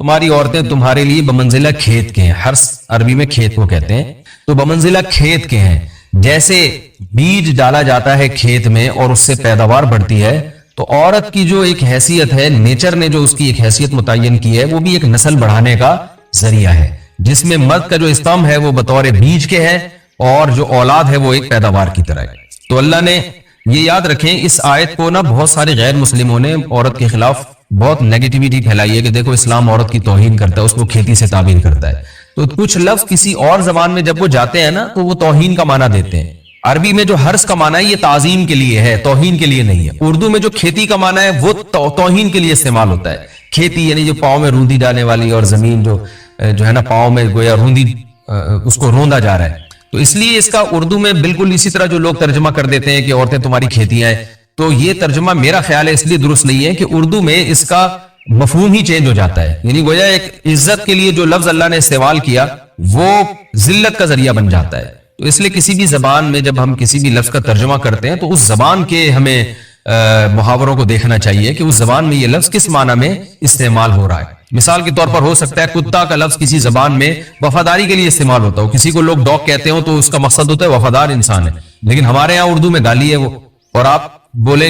تمہاری عورتیں تمہارے لیے بمنزلہ کھیت کے ہیں. حرث عربی میں کھیت کو کہتے ہیں. تو بمنزلہ کھیت کے ہیں. جیسے بیج ڈالا جاتا ہے کھیت میں اور اس سے پیداوار بڑھتی ہے، تو عورت کی جو ایک حیثیت ہے، نیچر نے جو اس کی ایک حیثیت متعین کی ہے، وہ بھی ایک نسل بڑھانے کا ذریعہ ہے، جس میں مرد کا جو استمب ہے وہ بطور بیج کے ہے اور جو اولاد ہے وہ ایک پیداوار کی طرح ہے. تو اللہ نے یہ یاد رکھیں، اس آیت کو نا بہت سارے غیر مسلموں نے عورت کے خلاف بہت نیگیٹیوٹی پھیلائی ہے کہ دیکھو اسلام عورت کی توہین کرتا ہے، اس کو کھیتی سے تعبیر کرتا ہے. تو کچھ لفظ کسی اور زبان میں جب وہ جاتے ہیں نا تو وہ توہین کا معنی دیتے ہیں. عربی میں جو حرث کا معنی ہے یہ تعظیم کے لیے ہے، توہین کے لیے نہیں ہے. اردو میں جو کھیتی کا معنی ہے وہ توہین کے لیے استعمال ہوتا ہے. کھیتی یعنی جو پاؤں میں روندی ڈالنے والی، اور زمین جو ہے نا پاؤں میں گویا روندی، اس کو روندا جا رہا ہے. تو اس لیے اس کا اردو میں بالکل اسی طرح جو لوگ ترجمہ کر دیتے ہیں کہ عورتیں تمہاری کھیتیاں ہیں، تو یہ ترجمہ میرا خیال ہے اس لیے درست نہیں ہے کہ اردو میں اس کا مفہوم ہی چینج ہو جاتا ہے. یعنی گویا ایک عزت کے لیے جو لفظ اللہ نے استعمال کیا وہ ذلت کا ذریعہ بن جاتا ہے. تو اس لیے کسی بھی زبان میں جب ہم کسی بھی لفظ کا ترجمہ کرتے ہیں تو اس زبان کے ہمیں محاوروں کو دیکھنا چاہیے کہ اس زبان میں یہ لفظ کس معنی میں استعمال ہو رہا ہے. مثال کے طور پر ہو سکتا ہے کتا کا لفظ کسی زبان میں وفاداری کے لیے استعمال ہوتا ہو، کسی کو لوگ ڈاگ کہتے ہو تو اس کا مقصد ہوتا ہے وفادار انسان ہے، لیکن ہمارے ہاں اردو میں گالی ہے وہ، اور آپ بولیں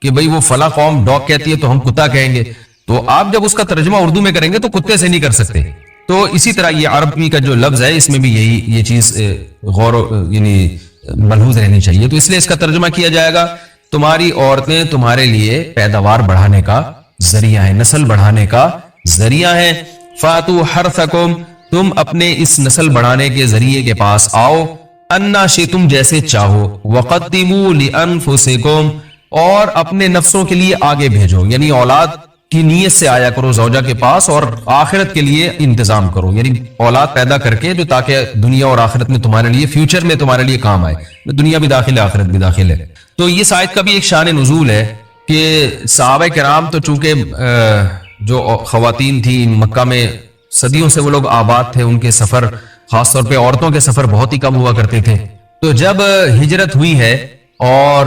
کہ بھئی وہ فلاں قوم ڈاگ کہتی ہے تو ہم کتا کہیں گے، تو آپ جب اس کا ترجمہ اردو میں کریں گے تو کتے سے نہیں کر سکتے. تو اسی طرح یہ عربی کا جو لفظ ہے اس میں بھی یہ چیز غور یعنی ملحوظ رہنی چاہیے. تو اس لیے اس کا ترجمہ کیا جائے گا تمہاری عورتیں تمہارے لیے پیداوار بڑھانے کا ذریعہ ہے، نسل بڑھانے کا ذریعہ ہے. فاتو حرثکم، تم اپنے اس نسل بڑھانے کے ذریعے کے پاس آؤ، انا شئتم، جیسے چاہو، وقدموا لانفسکم، اور اپنے نفسوں کے لیے آگے بھیجو، یعنی اولاد کی نیت سے آیا کرو زوجہ کے پاس اور آخرت کے لیے انتظام کرو، یعنی اولاد پیدا کر کے جو تاکہ دنیا اور آخرت میں تمہارے لیے، فیوچر میں تمہارے لیے کام آئے. دنیا بھی داخل ہے، آخرت بھی داخل ہے. تو یہ آیت کا بھی ایک شان نزول ہے کہ صحابہ کرام تو چونکہ جو خواتین تھیں مکہ میں صدیوں سے وہ لوگ آباد تھے، ان کے سفر خاص طور پہ عورتوں کے سفر بہت ہی کم ہوا کرتے تھے. تو جب ہجرت ہوئی ہے اور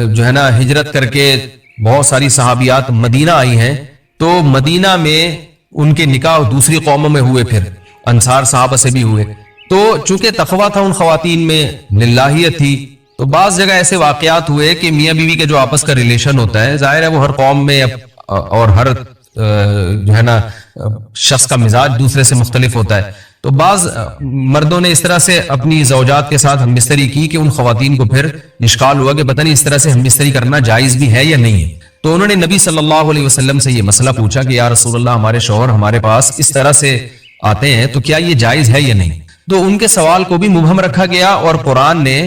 جو ہے نا ہجرت کر کے بہت ساری صحابیات مدینہ آئی ہیں، تو مدینہ میں ان کے نکاح دوسری قوموں میں ہوئے، پھر انصار صحابہ سے بھی ہوئے. تو چونکہ تقویٰ تھا ان خواتین میں، للہیت تھی، تو بعض جگہ ایسے واقعات ہوئے کہ میاں بیوی کے جو آپس کا ریلیشن ہوتا ہے، ظاہر ہے وہ ہر قوم میں اور ہر جو ہے نا شخص کا مزاج دوسرے سے مختلف ہوتا ہے. تو بعض مردوں نے اس طرح سے اپنی زوجات کے ساتھ ہم بستری کی کہ ان خواتین کو پھر اشکال ہوا کہ پتہ نہیں اس طرح سے ہم بستری کرنا جائز بھی ہے یا نہیں ہے. تو انہوں نے نبی صلی اللہ علیہ وسلم سے یہ مسئلہ پوچھا کہ یا رسول اللہ، ہمارے شوہر ہمارے پاس اس طرح سے آتے ہیں تو کیا یہ جائز ہے یا نہیں. تو ان کے سوال کو بھی مبہم رکھا گیا اور قرآن نے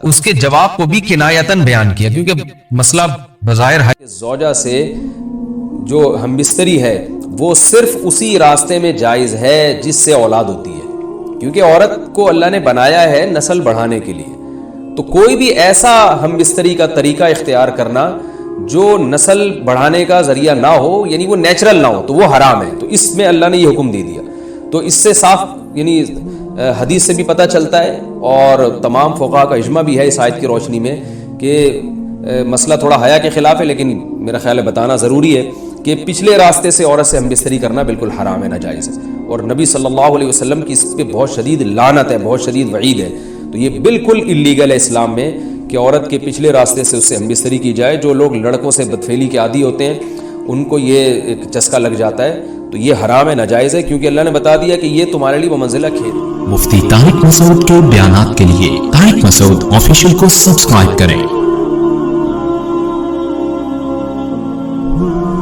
اس کے جواب کو بھی کنایتاً بیان کیا، کیونکہ مسئلہ بظاہر ہے زوجہ سے جو ہم بستری ہے وہ صرف اسی راستے میں جائز ہے جس سے اولاد ہوتی ہے، کیونکہ عورت کو اللہ نے بنایا ہے نسل بڑھانے کے لیے. تو کوئی بھی ایسا ہم بستری کا طریقہ اختیار کرنا جو نسل بڑھانے کا ذریعہ نہ ہو، یعنی وہ نیچرل نہ ہو، تو وہ حرام ہے. تو اس میں اللہ نے یہ حکم دے دیا. تو اس سے صاف یعنی حدیث سے بھی پتہ چلتا ہے اور تمام فقہاء کا اجماع بھی ہے اس آیت کی روشنی میں کہ مسئلہ تھوڑا حیا کے خلاف ہے، لیکن میرا خیال ہے بتانا ضروری ہے کہ پچھلے راستے سے عورت سے ہم بستری کرنا بالکل حرام ہے، ناجائز ہے. اور نبی صلی اللہ علیہ وسلم کی اس پہ بہت شدید لعنت ہے، بہت شدید وعید ہے. تو یہ بالکل اللیگل ہے اسلام میں کہ عورت کے پچھلے راستے سے اس سے ہم بستری کی جائے. جو لوگ لڑکوں سے بدفعلی کے عادی ہوتے ہیں ان کو یہ ایک چسکا لگ جاتا ہے، تو یہ حرام ہے، ناجائز ہے، کیونکہ اللہ نے بتا دیا کہ یہ تمہارے لیے بمنزلہ کھیت. مفتی طارق مسعود کے بیانات کے لیے طارق مسعود آفیشیل کو سبسکرائب کریں.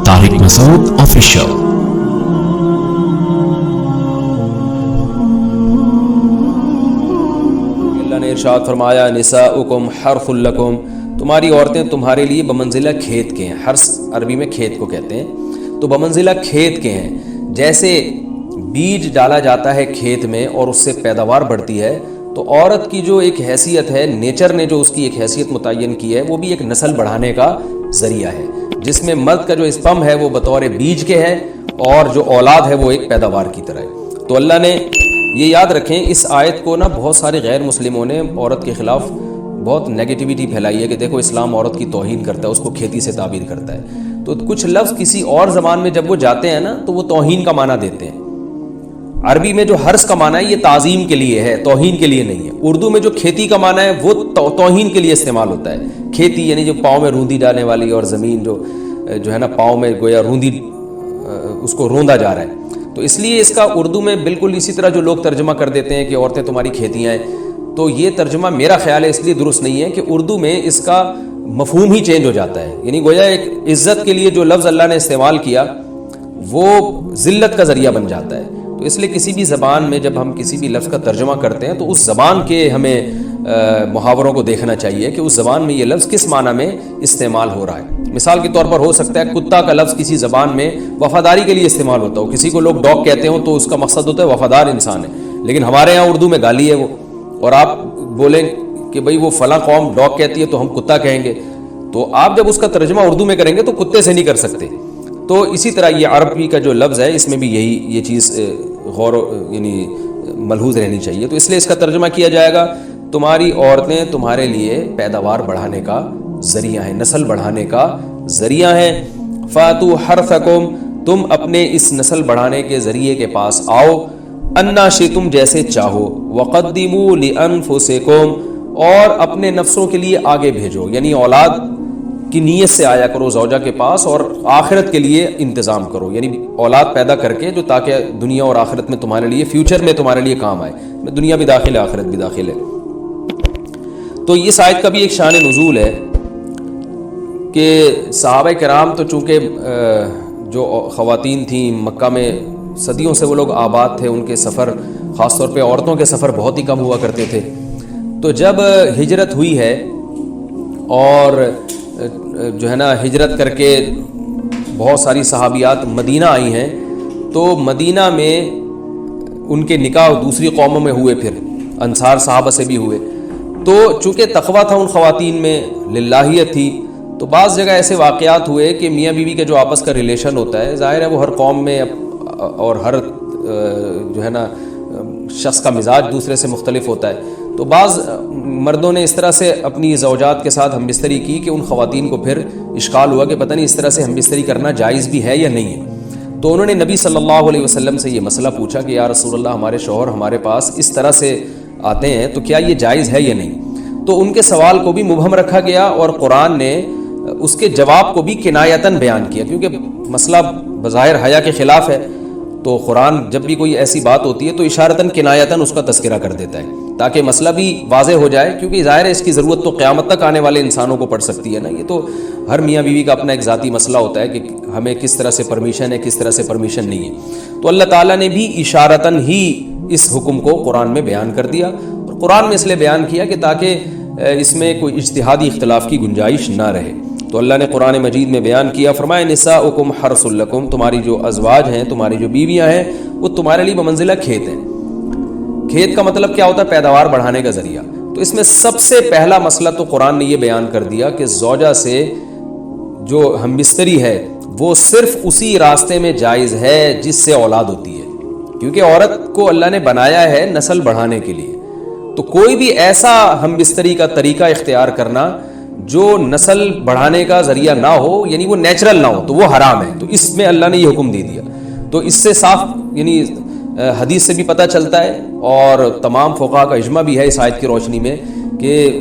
طارق مسعود آفیشیل. اللہ نے ارشاد فرمایا نساؤکم حرث لکم، تمہاری عورتیں تمہارے لیے بمنزلہ کھیت کے ہیں. حرث عربی میں کھیت کو کہتے ہیں. تو بمنزلہ کھیت کے ہیں، جیسے بیج ڈالا جاتا ہے کھیت میں اور اس سے پیداوار بڑھتی ہے، تو عورت کی جو ایک حیثیت ہے، نیچر نے جو اس کی ایک حیثیت متعین کی ہے، وہ بھی ایک نسل بڑھانے کا ذریعہ ہے، جس میں مرد کا جو اسپم ہے وہ بطور بیج کے ہے اور جو اولاد ہے وہ ایک پیداوار کی طرح ہے. تو اللہ نے یہ یاد رکھیں، اس آیت کو نا بہت سارے غیر مسلموں نے عورت کے خلاف بہت نیگیٹیوٹی پھیلائی ہے کہ دیکھو اسلام عورت کی توہین کرتا ہے، اس کو کھیتی سے تعبیر کرتا ہے. تو کچھ لفظ کسی اور زبان میں جب وہ جاتے ہیں نا تو وہ توہین کا معنی دیتے ہیں. عربی میں جو حرث کا معنی ہے یہ تعظیم کے لیے ہے، توہین کے لیے نہیں ہے. اردو میں جو کھیتی کا معنی ہے وہ توہین کے لیے استعمال ہوتا ہے. کھیتی یعنی جو پاؤں میں روندی ڈالنے والی، اور زمین جو ہے نا پاؤں میں گویا روندی اس کو روندا جا رہا ہے. تو اس لیے اس کا اردو میں بالکل اسی طرح جو لوگ ترجمہ کر دیتے ہیں کہ عورتیں تمہاری کھیتیاں ہیں، تو یہ ترجمہ میرا خیال ہے اس لیے درست نہیں ہے کہ اردو میں اس کا مفہوم ہی چینج ہو جاتا ہے. یعنی گویا ایک عزت کے لیے جو لفظ اللہ نے استعمال کیا وہ ذلت کا ذریعہ بن جاتا ہے. تو اس لیے کسی بھی زبان میں جب ہم کسی بھی لفظ کا ترجمہ کرتے ہیں تو اس زبان کے ہمیں محاوروں کو دیکھنا چاہیے کہ اس زبان میں یہ لفظ کس معنی میں استعمال ہو رہا ہے. مثال کے طور پر ہو سکتا ہے کتا کا لفظ کسی زبان میں وفاداری کے لیے استعمال ہوتا ہو. کسی کو لوگ ڈاگ کہتے ہوں تو اس کا مقصد ہوتا ہے وفادار انسان ہے، لیکن ہمارے ہاں اردو میں گالی ہے وہ. اور آپ بولیں کہ بھئی وہ فلاں قوم ڈاگ کہتی ہے تو ہم کتا کہیں گے، تو آپ جب اس کا ترجمہ اردو میں کریں گے تو کتے سے نہیں کر سکتے. تو اسی طرح یہ عربی کا جو لفظ ہے اس میں بھی یہ چیز غور یعنی ملحوظ رہنی چاہیے. تو اس لیے اس کا ترجمہ کیا جائے گا تمہاری عورتیں تمہارے لیے پیداوار بڑھانے کا ذریعہ ہیں، نسل بڑھانے کا ذریعہ ہیں. فاتو حرثکم، تم اپنے اس نسل بڑھانے کے ذریعے کے پاس آؤ، انا شئتم، جیسے چاہو، وقدموا لانفسکم، اور اپنے نفسوں کے لیے آگے بھیجو. یعنی اولاد کی نیت سے آیا کرو زوجہ کے پاس اور آخرت کے لیے انتظام کرو. یعنی اولاد پیدا کر کے جو تاکہ دنیا اور آخرت میں تمہارے لیے فیوچر میں تمہارے لیے کام آئے. دنیا بھی داخل ہے، آخرت بھی داخل ہے. تو اس آیت کا بھی ایک شان نزول ہے کہ صحابہ کرام تو چونکہ جو خواتین تھیں مکہ میں صدیوں سے وہ لوگ آباد تھے، ان کے سفر خاص طور پہ عورتوں کے سفر بہت ہی کم ہوا کرتے تھے. تو جب ہجرت ہوئی ہے اور جو ہے نا ہجرت کر کے بہت ساری صحابیات مدینہ آئی ہیں، تو مدینہ میں ان کے نکاح دوسری قوموں میں ہوئے، پھر انصار صحابہ سے بھی ہوئے. تو چونکہ تقویٰ تھا ان خواتین میں، للہیت تھی، تو بعض جگہ ایسے واقعات ہوئے کہ میاں بیوی کا جو آپس کا ریلیشن ہوتا ہے، ظاہر ہے وہ ہر قوم میں اور ہر جو ہے نا شخص کا مزاج دوسرے سے مختلف ہوتا ہے. تو بعض مردوں نے اس طرح سے اپنی زوجات کے ساتھ ہم بستری کی کہ ان خواتین کو پھر اشکال ہوا کہ پتہ نہیں اس طرح سے ہم بستری کرنا جائز بھی ہے یا نہیں ہے. تو انہوں نے نبی صلی اللہ علیہ وسلم سے یہ مسئلہ پوچھا کہ یا رسول اللہ، ہمارے شوہر ہمارے پاس اس طرح سے آتے ہیں تو کیا یہ جائز ہے یا نہیں. تو ان کے سوال کو بھی مبہم رکھا گیا اور قرآن نے اس کے جواب کو بھی کنایتاً بیان کیا، کیونکہ مسئلہ بظاہر حیا کے خلاف ہے. تو قرآن جب بھی کوئی ایسی بات ہوتی ہے تو اشارتاً کنایتاً اس کا تذکرہ کر دیتا ہے تاکہ مسئلہ بھی واضح ہو جائے، کیونکہ ظاہر ہے اس کی ضرورت تو قیامت تک آنے والے انسانوں کو پڑ سکتی ہے نا. یہ تو ہر میاں بیوی کا اپنا ایک ذاتی مسئلہ ہوتا ہے کہ ہمیں کس طرح سے پرمیشن ہے، کس طرح سے پرمیشن نہیں ہے. تو اللہ تعالیٰ نے بھی اشارتاً ہی اس حکم کو قرآن میں بیان کر دیا، اور قرآن میں اس لیے بیان کیا کہ تاکہ اس میں کوئی اجتہادی اختلاف کی گنجائش نہ رہے. تو اللہ نے قرآن مجید میں بیان کیا، فرمایا نساؤکم حرث لکم، تمہاری جو ازواج ہیں، تمہاری جو بیویاں ہیں، وہ تمہارے لیے بمنزلہ کھیت ہیں. کھیت کا مطلب کیا ہوتا ہے؟ پیداوار بڑھانے کا ذریعہ. تو اس میں سب سے پہلا مسئلہ تو قرآن نے یہ بیان کر دیا کہ زوجہ سے جو ہم بستری ہے وہ صرف اسی راستے میں جائز ہے جس سے اولاد ہوتی ہے، کیونکہ عورت کو اللہ نے بنایا ہے نسل بڑھانے کے لیے. تو کوئی بھی ایسا ہم بستری کا طریقہ اختیار کرنا جو نسل بڑھانے کا ذریعہ نہ ہو، یعنی وہ نیچرل نہ ہو، تو وہ حرام ہے. تو اس میں اللہ نے یہ حکم دے دیا. تو اس سے صاف یعنی حدیث سے بھی پتہ چلتا ہے اور تمام فقہاء کا اجماع بھی ہے اس آیت کی روشنی میں کہ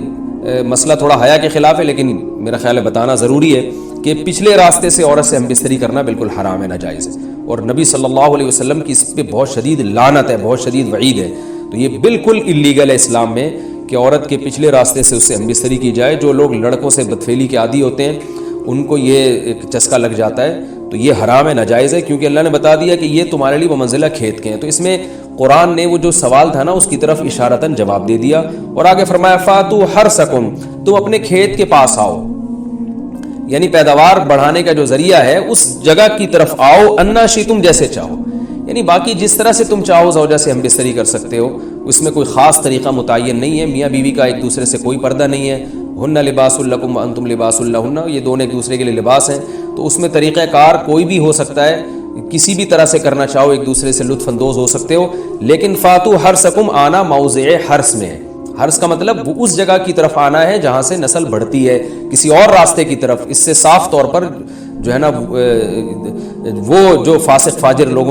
مسئلہ تھوڑا حیا کے خلاف ہے، لیکن میرا خیال ہے بتانا ضروری ہے کہ پچھلے راستے سے عورت سے ہم بستری کرنا بالکل حرام ہے، ناجائز ہے. اور نبی صلی اللہ علیہ وسلم کی اس پہ بہت شدید لعنت ہے، بہت شدید وعید ہے. تو یہ بالکل اللیگل ہے اسلام میں کہ عورت کے پچھلے راستے سے اس سے ہم بستری کی جائے. جو لوگ لڑکوں سے بدفعلی کے عادی ہوتے ہیں ان کو یہ ایک چسکا لگ جاتا ہے، تو یہ حرام ہے، ناجائز ہے، کیونکہ اللہ نے بتا دیا کہ یہ تمہارے لیے بمنزلہ کھیت کے ہیں. تو اس میں قرآن نے وہ جو سوال تھا نا اس کی طرف اشارتاً جواب دے دیا اور آگے فرمایا فاتو حرثکم، تم اپنے کھیت کے پاس آؤ، یعنی پیداوار بڑھانے کا جو ذریعہ ہے اس جگہ کی طرف آؤ، انا شئتم، جیسے چاہو. یعنی باقی جس طرح سے تم چاہو زوجہ سے ہم بستری کر سکتے ہو، اس میں کوئی خاص طریقہ متعین نہیں ہے. میاں بیوی کا ایک دوسرے سے کوئی پردہ نہیں ہے. ہن لباس لکم وانتم لباس لہن، یہ دونوں ایک دوسرے کے لیے لباس ہیں. تو اس میں طریقہ کار کوئی بھی ہو سکتا ہے، کسی بھی طرح سے کرنا چاہو ایک دوسرے سے لطف اندوز ہو سکتے ہو. لیکن فاتو حرثکم، آنا موضع حرث میں ہے. حرث کا مطلب وہ اس جگہ کی طرف آنا ہے جہاں سے نسل بڑھتی ہے، کسی اور راستے کی طرف، اس سے صاف طور پر جو ہے نا وہ جو فاسق فاجر لوگوں